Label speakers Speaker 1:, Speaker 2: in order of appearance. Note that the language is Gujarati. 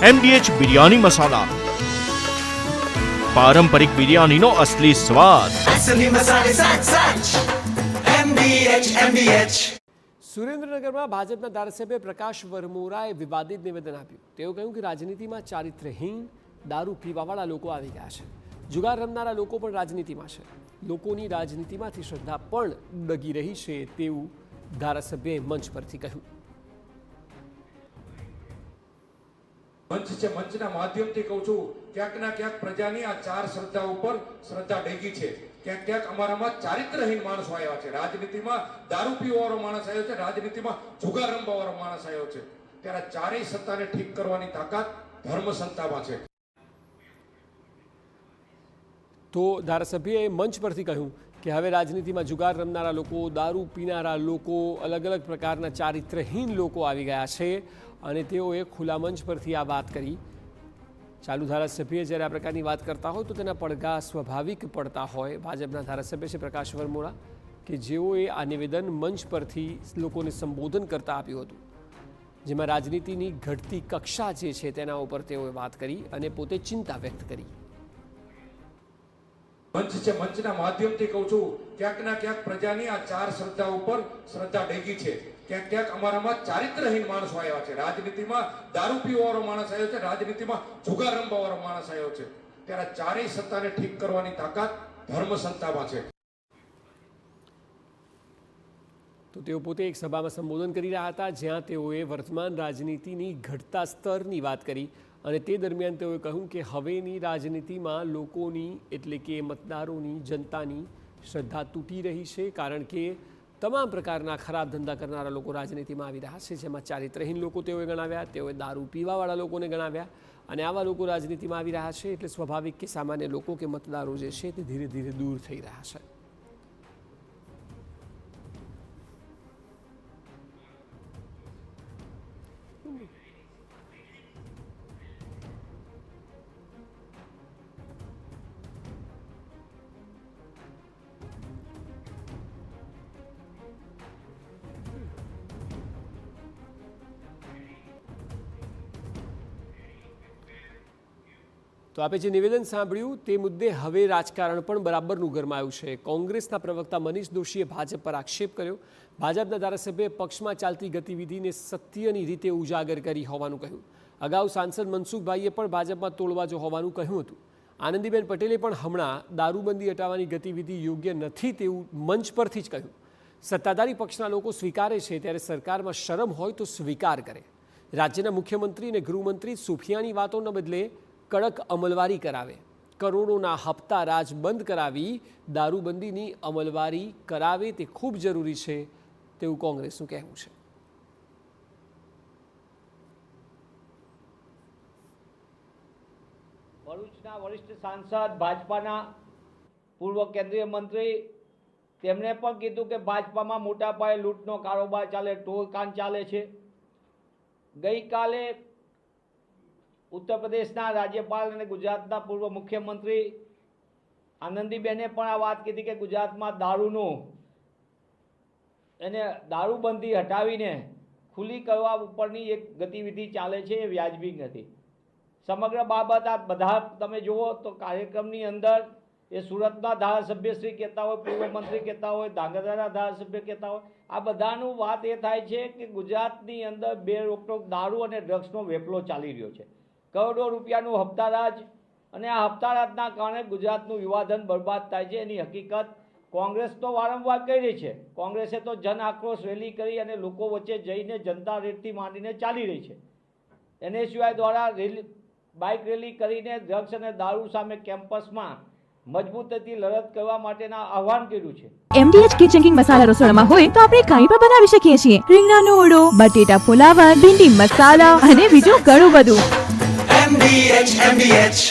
Speaker 1: MDH બિરયાની મસાલા, પારંપરિક બિરયાનીનો અસલી સ્વાદ.
Speaker 2: असली मसाले साच साच MDH.
Speaker 3: સુરેન્દ્રનગરમાં ભાજપના ધારાસભ્ય પ્રકાશ વરમોરાએ વિવાદિત નિવેદન આપ્યું. તેઓ કહ્યું કે રાજનીતિમાં ચારિત્ર્યહીન દારૂ પીવાવાળા લોકો આવી ગયા છે. જુગાર રમનારા લોકો પણ રાજનીતિમાં છે. લોકોની રાજનીતિમાંથી શ્રદ્ધા પણ ડગી રહી છે તેવું ધારાસભ્યએ મંચ પરથી કહ્યું.
Speaker 4: મંચ છે, મંચના માધ્યમથી કહું છું, ક્યાંક ના ક્યાંક પ્રજાની આ ચાર શ્રદ્ધા ઉપર શ્રદ્ધા ડેગી છે. ક્યાંક ક્યાંક અમારામાં ચારિત્રહીન માણસો આવ્યા છે. રાજનીતિમાં દારૂ પીવાવાળો માણસ આવ્યો છે, રાજનીતિમાં જુગાર રમવાવાળો માણસ આવ્યો છે. ત્યારે ચારેય સત્તાને ઠીક કરવાની તાકાત ધર્મ સંતામાં છે.
Speaker 3: તો ધારાસભ્યએ મંચ પરથી કહ્યું કે હવે રાજનીતિમાં જુગાર રમનારા લોકો, દારૂ પીનારા લોકો, અલગ અલગ પ્રકારના ચારિત્રહીન લોકો આવી ગયા છે અને તેઓએ ખુલ્લા મંચ પરથી આ વાત કરી. ચાલુ ધારાસભ્ય જ્યારે આ પ્રકારની વાત કરતા હોય તો તેના પડઘા સ્વાભાવિક પડતા હોય. ભાજપના ધારાસભ્ય છે પ્રકાશ વરમોરા કે જેઓએ આ નિવેદન મંચ પરથી લોકોને સંબોધન કરતા આપ્યું હતું, જેમાં રાજનીતિની ઘટતી કક્ષા જે છે તેના ઉપર તેઓએ વાત કરી અને પોતે ચિંતા વ્યક્ત કરી.
Speaker 4: મંચ છે, મંચના માધ્યમથી કહું છું, ક્યાંક ના ક્યાંક પ્રજાની આ ચાર શ્રદ્ધા ઉપર શ્રદ્ધા ડેગી છે. ક્યાંક ક્યાંક અમારામાં ચારિત્રહીન માણસો આવ્યા છે. રાજનીતિમાં દારૂ પીવાવાળો માણસ આવ્યો છે, રાજનીતિમાં જુગાર રમવાવાળો માણસ આવ્યો છે. ત્યારે ચારેય સત્તાને ઠીક કરવાની તાકાત ધર્મ સંતામાં છે.
Speaker 3: તો તેઓ પોતે એક સભામાં સંબોધન કરી રહ્યા હતા, જ્યાં તેઓએ વર્તમાન રાજનીતિની ઘટતા સ્તરની વાત કરી અને તે દરમિયાન તેઓએ કહ્યું કે હવેની રાજનીતિમાં લોકોની એટલે કે મતદારોની, જનતાની શ્રદ્ધા તૂટી રહી છે, કારણ કે તમામ પ્રકારના ખરાબ ધંધા કરનારા લોકો રાજનીતિમાં આવી રહ્યા છે, જેમાં ચારિત્રહીન લોકો તેઓએ ગણાવ્યા, તેઓએ દારૂ પીવાવાળા લોકોને ગણાવ્યા અને આવા લોકો રાજનીતિમાં આવી રહ્યા છે. એટલે સ્વાભાવિક કે સામાન્ય લોકો કે મતદારો જે છે તે ધીરે ધીરે દૂર થઈ રહ્યા છે. તો આપે જે નિવેદન સાંભળ્યું તે મુદ્દે હવે રાજકારણ પણ બરાબરનું ગરમાયું છે. કોંગ્રેસના પ્રવક્તા મનીષ દોશીએ ભાજપ પર આક્ષેપ કર્યો. ભાજપના ધારાસભ્યએ પક્ષમાં ચાલતી ગતિવિધિને સત્યની રીતે ઉજાગર કરી હોવાનું કહ્યું. અગાઉ સાંસદ મનસુખભાઈએ પણ ભાજપમાં તોડવાજો હોવાનું કહ્યું હતું. આનંદીબેન પટેલે પણ હમણાં દારૂબંધી હટાવવાની ગતિવિધિ યોગ્ય નથી તેવું મંચ પરથી જ કહ્યું. સત્તાધારી પક્ષના લોકો સ્વીકારે છે ત્યારે સરકારમાં શરમ હોય તો સ્વીકાર કરે. રાજ્યના મુખ્યમંત્રી અને ગૃહમંત્રી સુફિયાની વાતોના બદલે કડક અમલવારી કરાવે, કરોડોના હપ્તા રાજ બંધ કરાવી દારૂબંધીની અમલવારી કરાવે તે ખૂબ જરૂરી છે તેવું કોંગ્રેસનું કહેવું છે.
Speaker 5: ભરૂચના વરિષ્ઠ સાંસદ, ભાજપાના પૂર્વ કેન્દ્રીય મંત્રી, તેમણે પણ કીધું કે ભાજપામાં મોટા પાયે લૂંટનો કારોબાર ચાલે, ટોળકાંડ ચાલે છે. ગઈકાલે ઉત્તર પ્રદેશના રાજ્યપાલ અને ગુજરાતના પૂર્વ મુખ્યમંત્રી આનંદીબેને પણ આ વાત કીધી કે ગુજરાતમાં દારૂબંધી હટાવીને ખુલ્લી કરવા ઉપરની એક ગતિવિધિ ચાલે છે, એ વ્યાજબી નથી. સમગ્ર બાબત આ બધા તમે જુઓ તો કાર્યક્રમની અંદર એ સુરતના ધારાસભ્યશ્રી કહેતા હોય, પૂર્વ મંત્રી કહેતા હોય, ધાંગધ્રાના ધારાસભ્ય કહેતા હોય, આ બધાનું વાત એ થાય છે કે ગુજરાતની અંદર બે રોકટોક દારૂ અને ડ્રગ્સનો વેપલો ચાલી રહ્યો છે. કરોડો રૂપિયાનું હપ્તારાજ અને આ હપ્તારાજના કારણે ગુજરાતનું વિવાદન બરબાદ થાય છે. એની હકીકત કોંગ્રેસ તો વારંવાર કહી રહી છે. કોંગ્રેસે તો જન આક્રોશ રેલી કરી અને લોકો વચ્ચે જઈને જનતા રેડથી માંડીને ચાલી રહી છે. એને સિવાય દ્વારા બાઇક રેલી કરીને ડ્રગ્સ અને દારૂ સામે કેમ્પસમાં મજબૂતીથી લડત કરવા માટેના આહવાન કર્યું છે.
Speaker 6: MDH કિચન કિંગ મસાલા રસોડામાં હોય તો આપણે કંઈ પણ બનાવી શકીએ છીએ. રીંગણાનો ઓળો, બટેટા ફુલાવર, ભીંડી મસાલા અને બીજું ઘણું બધું.
Speaker 2: MDH